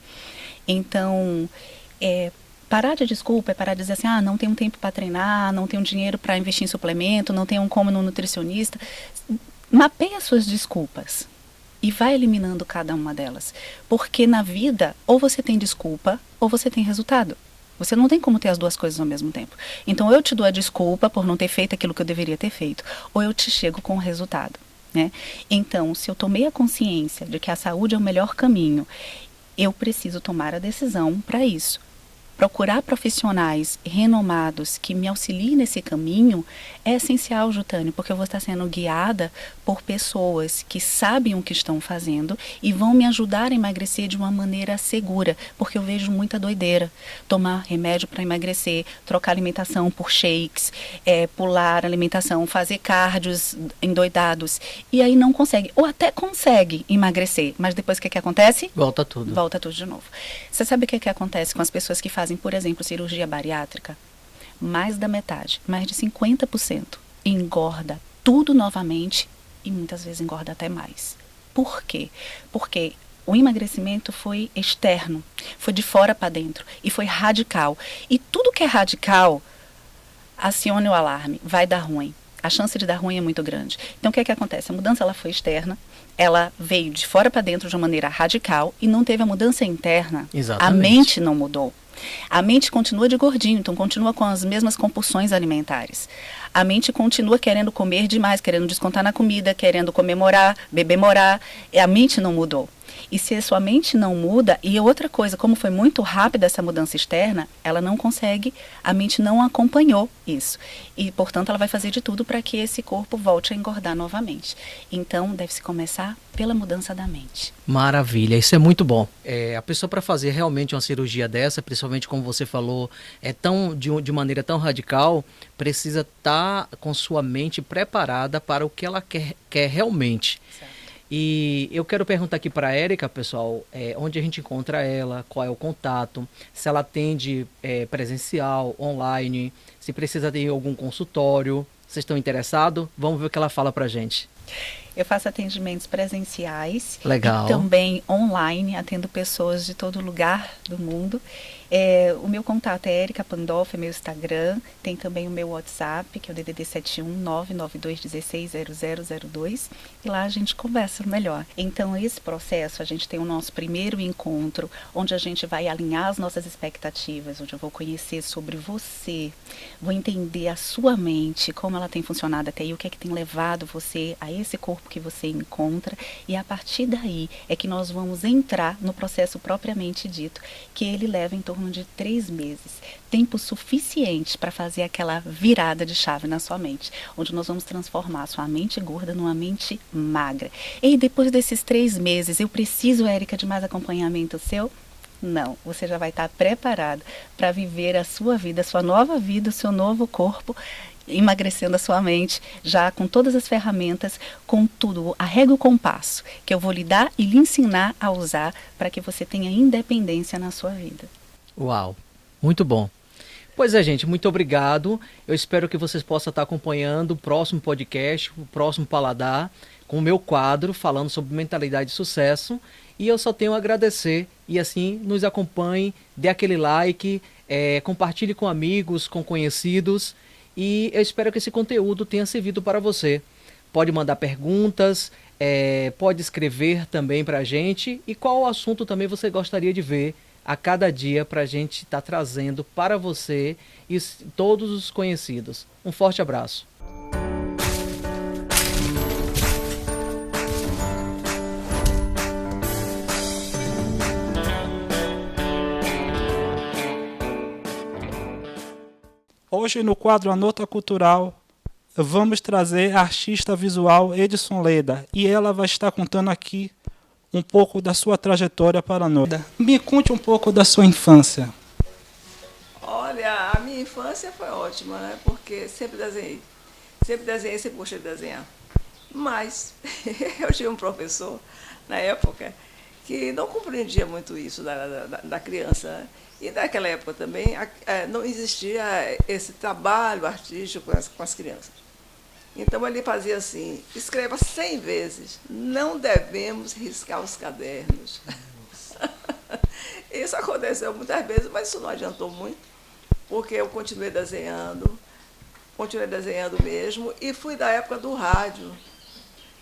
Então, parar de desculpa é parar de dizer assim, não tenho tempo para treinar, não tenho dinheiro para investir em suplemento, não tenho como no nutricionista. Mapeia suas desculpas e vai eliminando cada uma delas. Porque na vida, ou você tem desculpa, ou você tem resultado. Você não tem como ter as duas coisas ao mesmo tempo. Então, eu te dou a desculpa por não ter feito aquilo que eu deveria ter feito, ou eu te chego com o resultado, né? Então, se eu tomei a consciência de que a saúde é o melhor caminho, eu preciso tomar a decisão para isso. procurar profissionais renomados que me auxiliem nesse caminho é essencial, Jutânio, porque eu vou estar sendo guiada por pessoas que sabem o que estão fazendo e vão me ajudar a emagrecer de uma maneira segura, porque eu vejo muita doideira. Tomar remédio para emagrecer, trocar alimentação por shakes, pular alimentação, fazer cardios endoidados, e aí não consegue, ou até consegue emagrecer, mas depois o que acontece? Volta tudo. Volta tudo de novo. Você sabe o que acontece com as pessoas que fazem, por exemplo, cirurgia bariátrica? Mais da metade, mais de 50%, engorda tudo novamente e muitas vezes engorda até mais. Por quê? Porque o emagrecimento foi externo, foi de fora para dentro e foi radical. E tudo que é radical, acione o alarme, vai dar ruim. A chance de dar ruim é muito grande. Então o que acontece? A mudança ela foi externa, ela veio de fora para dentro de uma maneira radical e não teve a mudança interna. Exatamente. A mente não mudou. A mente continua de gordinho, então continua com as mesmas compulsões alimentares. A mente continua querendo comer demais, querendo descontar na comida, querendo comemorar, bebemorar. A mente não mudou. E se a sua mente não muda, e outra coisa, como foi muito rápida essa mudança externa, ela não consegue, a mente não acompanhou isso. E, portanto, ela vai fazer de tudo para que esse corpo volte a engordar novamente. Então, deve-se começar pela mudança da mente. Maravilha, isso é muito bom. A pessoa para fazer realmente uma cirurgia dessa, principalmente como você falou, de maneira tão radical, precisa estar com sua mente preparada para o que ela quer realmente. Certo. E eu quero perguntar aqui para a Érica, pessoal, onde a gente encontra ela, qual é o contato, se ela atende presencial, online, se precisa ter algum consultório. Vocês estão interessados? Vamos ver o que ela fala para a gente. Eu faço atendimentos presenciais. Legal. E também online, atendo pessoas de todo lugar do mundo. O meu contato é Érica Pandolfo, é meu Instagram. Tem também o meu WhatsApp, que é o DDD 71992160002. E lá a gente conversa melhor. Então, esse processo, a gente tem o nosso primeiro encontro, onde a gente vai alinhar as nossas expectativas, onde eu vou conhecer sobre você, vou entender a sua mente, como ela tem funcionado até aí, o que é que tem levado você a esse corpo que você encontra. E a partir daí é que nós vamos entrar no processo propriamente dito, que ele leva em torno de 3 meses, tempo suficiente para fazer aquela virada de chave na sua mente, onde nós vamos transformar a sua mente gorda numa mente magra. E depois desses 3 meses, eu preciso, Érica, de mais acompanhamento seu? Não, você já vai estar preparado para viver a sua vida, a sua nova vida, o seu novo corpo, emagrecendo a sua mente, já com todas as ferramentas, com tudo, a régua e o compasso, que eu vou lhe dar e lhe ensinar a usar para que você tenha independência na sua vida. Uau, muito bom. Pois é, gente, muito obrigado. Eu espero que vocês possam estar acompanhando o próximo podcast, o próximo Paladar, com o meu quadro falando sobre mentalidade de sucesso. E eu só tenho a agradecer. E assim, nos acompanhe, dê aquele like, compartilhe com amigos, com conhecidos. E eu espero que esse conteúdo tenha servido para você. Pode mandar perguntas, pode escrever também para a gente. E qual assunto também você gostaria de ver a cada dia para a gente estar trazendo para você e todos os conhecidos. Um forte abraço. Hoje no quadro A Nota Cultural vamos trazer a artista visual Edson Leda e ela vai estar contando aqui um pouco da sua trajetória para nós. Me conte um pouco da sua infância. Olha, a minha infância foi ótima, né? Porque sempre desenhei, sempre gostei de desenhar. Mas eu tive um professor na época que não compreendia muito isso da criança, né? E naquela época também não existia esse trabalho artístico com as crianças. Então ele fazia assim: escreva 100 vezes, não devemos riscar os cadernos. Isso aconteceu muitas vezes, mas isso não adiantou muito, porque eu continuei desenhando mesmo, e fui da época do rádio.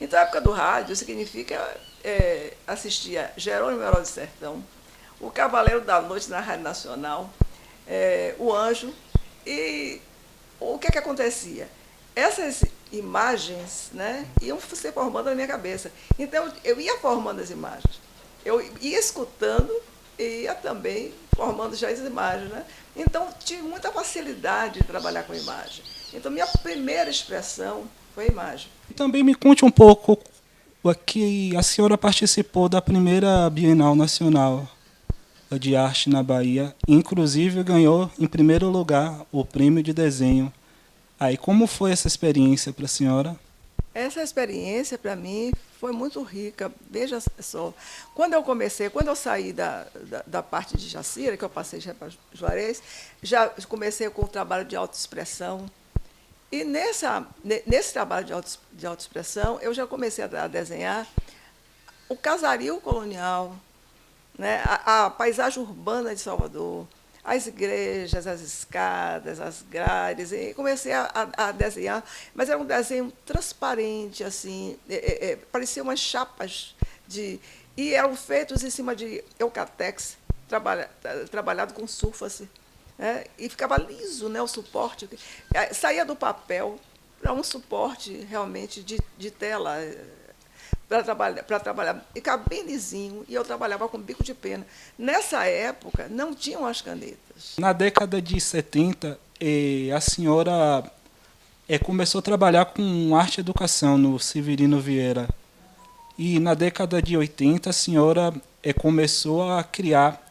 Então a época do rádio significa assistia Jerônimo Herói do Sertão, o Cavaleiro da Noite na Rádio Nacional, o Anjo, e o que acontecia? Essas imagens, né, iam se formando na minha cabeça. Então, eu ia formando as imagens. Eu ia escutando e ia também formando já as imagens, né? Então, tive muita facilidade de trabalhar com imagem. Então, minha primeira expressão foi a imagem. Também me conte um pouco que a senhora participou da primeira Bienal Nacional de Arte na Bahia, inclusive ganhou em primeiro lugar o prêmio de desenho. Aí, como foi essa experiência para a senhora? Essa experiência, para mim, foi muito rica. Veja só, quando eu saí da parte de Jacira, que eu passei já para Juarez, já comecei com o trabalho de autoexpressão. E nesse trabalho de autoexpressão, eu já comecei a desenhar o casario colonial, né, a paisagem urbana de Salvador, as igrejas, as escadas, as grades, e comecei a desenhar, mas era um desenho transparente, assim, parecia umas chapas e eram feitos em cima de eucatex, trabalhado com sulfase, né, e ficava liso, né, o suporte, saía do papel para um suporte realmente de tela, para trabalhar, ficava bem lisinho, e eu trabalhava com bico de pena. Nessa época, não tinham as canetas. Na década de 70, a senhora começou a trabalhar com arte e educação no Severino Vieira. E na década de 80, a senhora começou a criar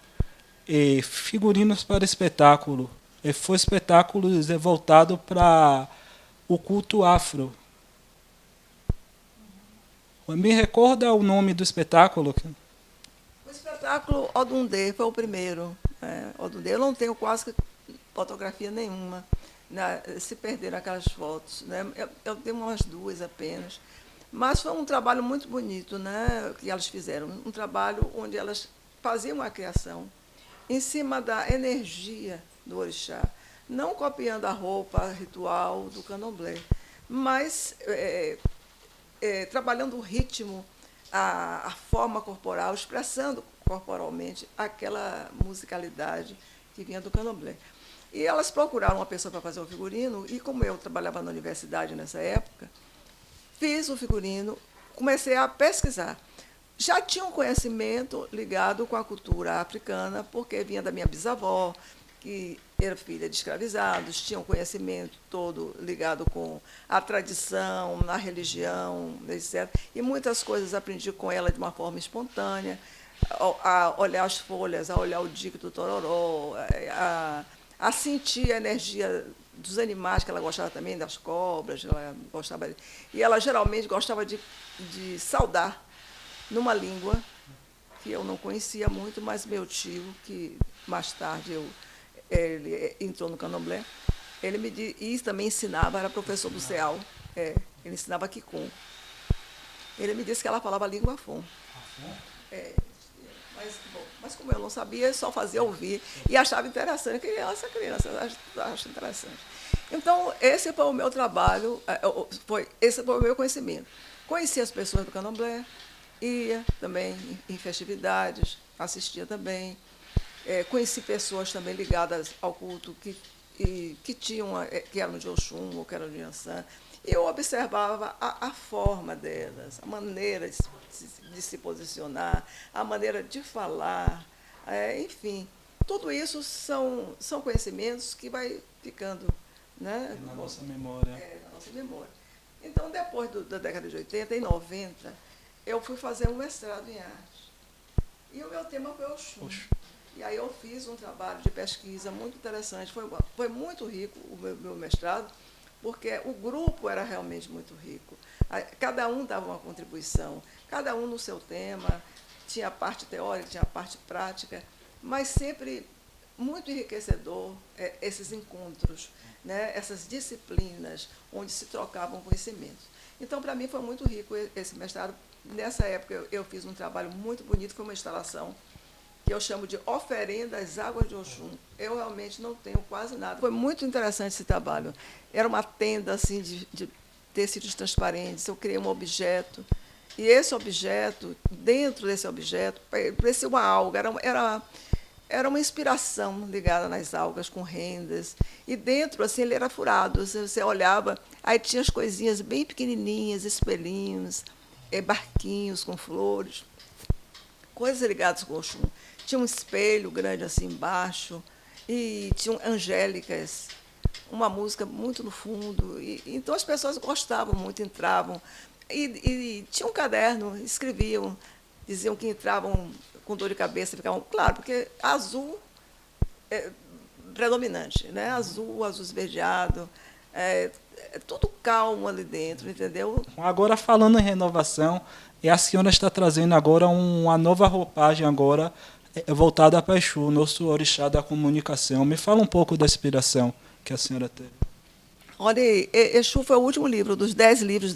figurinos para espetáculo. Foi espetáculos voltado para o culto afro. Me recorda o nome do espetáculo? O espetáculo Odundê foi o primeiro. Odundê. Eu não tenho quase fotografia nenhuma. Né? Se perderam aquelas fotos. Né? Eu tenho umas duas apenas. Mas foi um trabalho muito bonito, né, que elas fizeram. Um trabalho onde elas faziam a criação em cima da energia do orixá. Não copiando a roupa ritual do candomblé, mas trabalhando o ritmo, a forma corporal, expressando corporalmente aquela musicalidade que vinha do candomblé. E elas procuraram uma pessoa para fazer o figurino, e como eu trabalhava na universidade nessa época, fiz o figurino, comecei a pesquisar. Já tinha um conhecimento ligado com a cultura africana, porque vinha da minha bisavó, que era filha de escravizados, tinha um conhecimento todo ligado com a tradição, a religião, etc. E muitas coisas aprendi com ela de uma forma espontânea, a olhar as folhas, a olhar o dico do tororó, a sentir a energia dos animais, que ela gostava também, das cobras, ela gostava, e ela geralmente gostava de saudar numa língua que eu não conhecia muito, mas meu tio, que mais tarde ele entrou no candomblé, ele me disse, e também ensinava, era professor do CEAL, ele ensinava Kikun. Ele me disse que ela falava língua Afon. Mas como eu não sabia, eu só fazia ouvir e achava interessante. Criança, acha interessante. Então, esse foi o meu trabalho, esse foi o meu conhecimento. Conheci as pessoas do candomblé, ia também em festividades, assistia também. Conheci pessoas também ligadas ao culto que eram de Oxum ou que eram de Yansan. E eu observava a forma delas, a maneira de se posicionar, a maneira de falar, enfim. Tudo isso são conhecimentos que vai ficando, né, na nossa memória. Na nossa memória. Então, depois da década de 80, em 90, eu fui fazer um mestrado em arte. E o meu tema foi Oxum. E aí eu fiz um trabalho de pesquisa muito interessante. Foi muito rico o meu mestrado, porque o grupo era realmente muito rico. Cada um dava uma contribuição, cada um no seu tema, tinha a parte teórica, tinha a parte prática, mas sempre muito enriquecedor esses encontros, né, essas disciplinas onde se trocavam conhecimentos. Então, para mim, foi muito rico esse mestrado. Nessa época, eu fiz um trabalho muito bonito, foi uma instalação que eu chamo de Oferenda às Águas de Oxum. Eu realmente não tenho quase nada. Foi muito interessante esse trabalho. Era uma tenda assim, de tecidos transparentes, eu criei um objeto, e esse objeto, dentro desse objeto, parecia uma alga, era uma inspiração ligada nas algas, com rendas, e dentro, assim, ele era furado, você olhava, aí tinha as coisinhas bem pequenininhas, espelhinhos, barquinhos com flores. coisas ligadas com Oxum. Tinha um espelho grande assim embaixo, e tinham angélicas, uma música muito no fundo. Então as pessoas gostavam muito, entravam. E tinha um caderno, escreviam, diziam que entravam com dor de cabeça, ficavam. Claro, porque azul é predominante, né? Azul esverdeado, é tudo calmo ali dentro, entendeu? Agora, falando em renovação, a senhora está trazendo agora uma nova roupagem agora voltada para Exu, nosso orixá da comunicação. Me fala um pouco da inspiração que a senhora teve. Olha, Exu foi o último livro dos 10 livros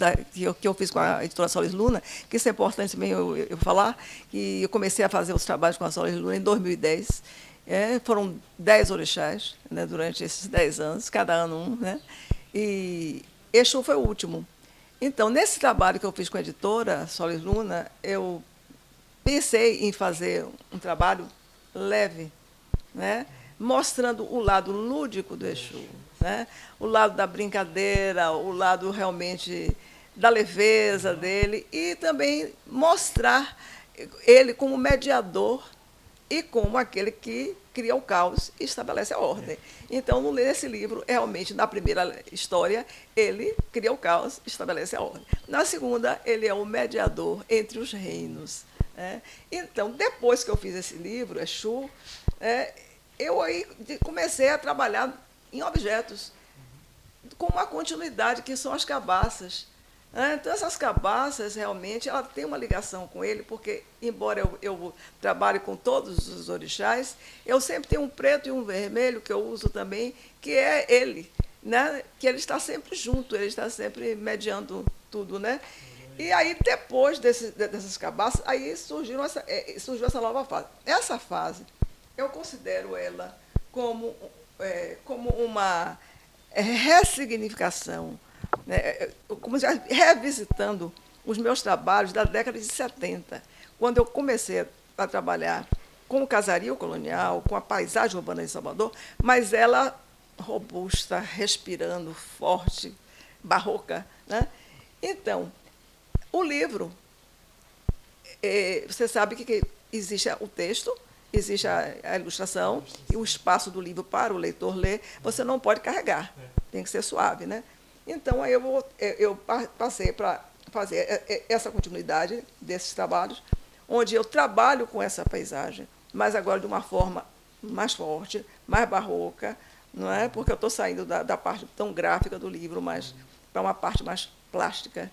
que eu fiz com a editora Solis Luna, que isso é importante também eu falar, que eu comecei a fazer os trabalhos com a Solis Luna em 2010. Foram 10 orixás, né, durante esses 10 anos, cada ano um, né? E Exu foi o último. Então, nesse trabalho que eu fiz com a editora Solis Luna, eu pensei em fazer um trabalho leve, né, mostrando o lado lúdico do Exu, né, o lado da brincadeira, o lado realmente da leveza dele, e também mostrar ele como mediador e como aquele que cria o caos e estabelece a ordem. Então, nesse livro, realmente, na primeira história, ele cria o caos e estabelece a ordem. Na segunda, ele é o mediador entre os reinos. Né? Então, depois que eu fiz esse livro, Exu, eu aí comecei a trabalhar em objetos com uma continuidade, que são as cabaças. Então, essas cabaças, realmente, ela tem uma ligação com ele, porque, embora eu trabalhe com todos os orixás, eu sempre tenho um preto e um vermelho, que eu uso também, que é ele, né? Que ele está sempre junto, ele está sempre mediando tudo. Né? E aí, depois dessas cabaças, aí surgiu essa nova fase. Essa fase, eu considero ela como uma ressignificação, né, como já revisitando os meus trabalhos da década de 70, quando eu comecei a trabalhar com o casario colonial, com a paisagem urbana de Salvador, mas ela robusta, respirando, forte, barroca. Né? Então, o livro, você sabe que existe o texto, existe a ilustração e o espaço do livro para o leitor ler, você não pode carregar, tem que ser suave. Né? Então, aí eu passei para fazer essa continuidade desses trabalhos, onde eu trabalho com essa paisagem, mas agora de uma forma mais forte, mais barroca, não é? Porque eu estou saindo da parte tão gráfica do livro, mas para uma parte mais plástica.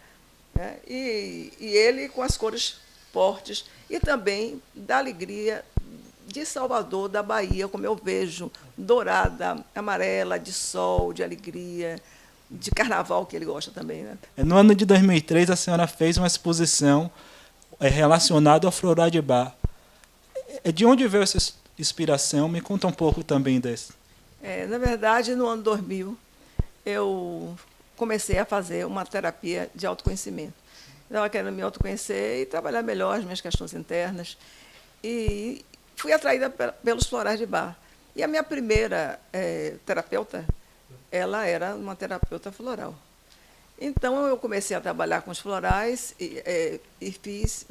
Né? E ele com as cores fortes e também da alegria de Salvador, da Bahia, como eu vejo, dourada, amarela, de sol, de alegria, de carnaval, que ele gosta também. Né? No ano de 2003, a senhora fez uma exposição relacionada ao Floral de Bar. De onde veio essa inspiração? Me conta um pouco também desse. Na verdade, no ano 2000, eu comecei a fazer uma terapia de autoconhecimento. Estava querendo me autoconhecer e trabalhar melhor as minhas questões internas. E fui atraída pelos florais de bar. E a minha primeira terapeuta, ela era uma terapeuta floral. Então, eu comecei a trabalhar com os florais e fiz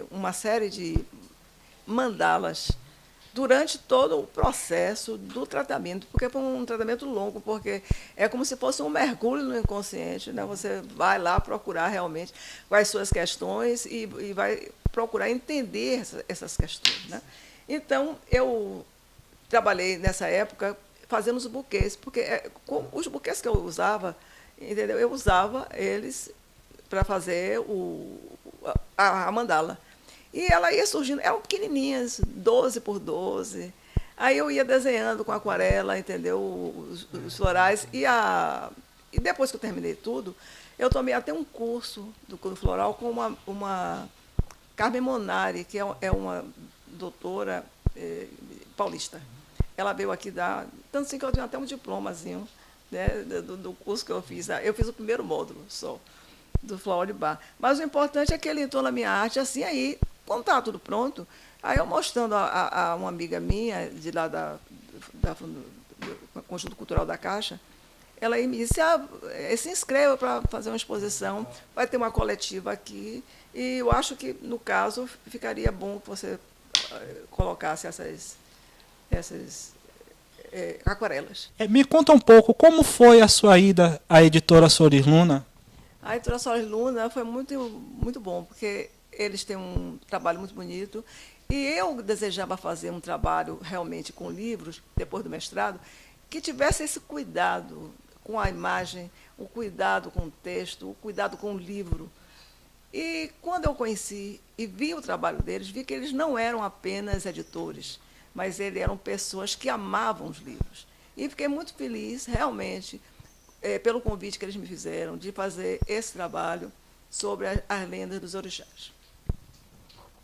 uma série de mandalas durante todo o processo do tratamento, porque foi um tratamento longo, porque é como se fosse um mergulho no inconsciente. Né? Você vai lá procurar realmente quais suas questões e vai procurar entender essas questões. Né? Então, eu trabalhei nessa época fazendo os buquês, porque os buquês que eu usava, entendeu? Eu usava eles para fazer a mandala. E ela ia surgindo, eram pequenininhas, 12 por 12. Aí eu ia desenhando com aquarela, entendeu? Os florais. E depois que eu terminei tudo, eu tomei até um curso do curso floral com uma Carmen Monari, que é uma doutora paulista. Ela veio aqui dar, tanto assim que eu tinha até um diplomazinho, né, do curso que eu fiz. Eu fiz o primeiro módulo só, do Floral de Bar. Mas o importante é que ele entrou na minha arte assim, aí, quando estava tudo pronto, aí eu mostrando a uma amiga minha, de lá do Conjunto Cultural da Caixa, ela me disse, se inscreva para fazer uma exposição, vai ter uma coletiva aqui, e eu acho que, no caso, ficaria bom que você colocasse essas aquarelas. Me conta um pouco como foi a sua ida à editora Solis Luna. A editora Solis Luna foi muito, muito bom, porque eles têm um trabalho muito bonito, e eu desejava fazer um trabalho realmente com livros, depois do mestrado, que tivesse esse cuidado com a imagem, o cuidado com o texto, o cuidado com o livro. E quando eu conheci e vi o trabalho deles, vi que eles não eram apenas editores, mas eles eram pessoas que amavam os livros. E fiquei muito feliz, realmente, pelo convite que eles me fizeram de fazer esse trabalho sobre as lendas dos orixás.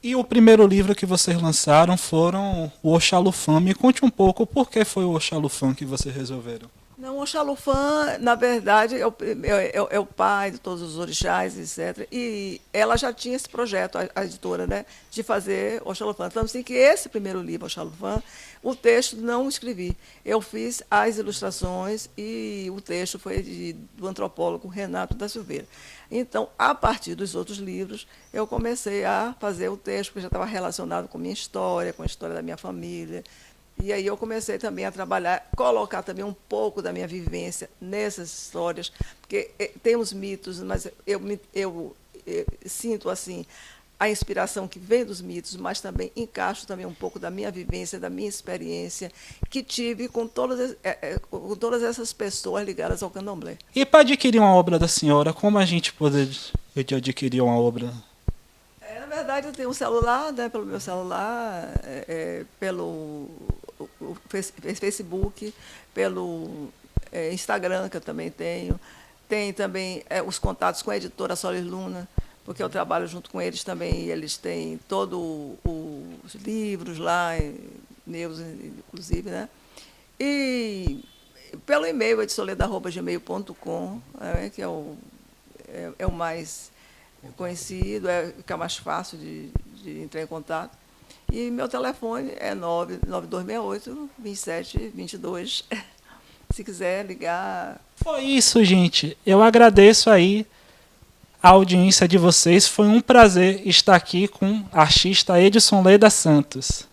E o primeiro livro que vocês lançaram foram o Oxalufã. Me conte um pouco por que foi o Oxalufã que vocês resolveram. Não, o Oxalufã, na verdade, é o pai de todos os orixás, etc. E ela já tinha esse projeto, a editora, né, de fazer Oxalufã. Tanto assim que esse primeiro livro, Oxalufã, o texto não escrevi. Eu fiz as ilustrações e o texto foi do antropólogo Renato da Silveira. Então, a partir dos outros livros, eu comecei a fazer o texto, porque já estava relacionado com a minha história, com a história da minha família. E aí eu comecei também a trabalhar, colocar também um pouco da minha vivência nessas histórias, porque tem os mitos, mas eu sinto assim a inspiração que vem dos mitos, mas também encaixo também um pouco da minha vivência, da minha experiência que tive com todas essas pessoas ligadas ao candomblé. E para adquirir uma obra da senhora, como a gente pode adquirir uma obra? Na verdade, eu tenho um celular, né, pelo meu celular, pelo Facebook, pelo Instagram, que eu também tenho. Tem também os contatos com a editora Solis Luna, porque eu trabalho junto com eles também, e eles têm todos os livros lá, meus, inclusive, né? E pelo e-mail, edsoleda@gmail.com, que é o mais conhecido, fica mais fácil de entrar em contato. E meu telefone é 99268-2722. Se quiser ligar. Foi isso, gente. Eu agradeço aí a audiência de vocês. Foi um prazer estar aqui com o artista Edson Leda Santos.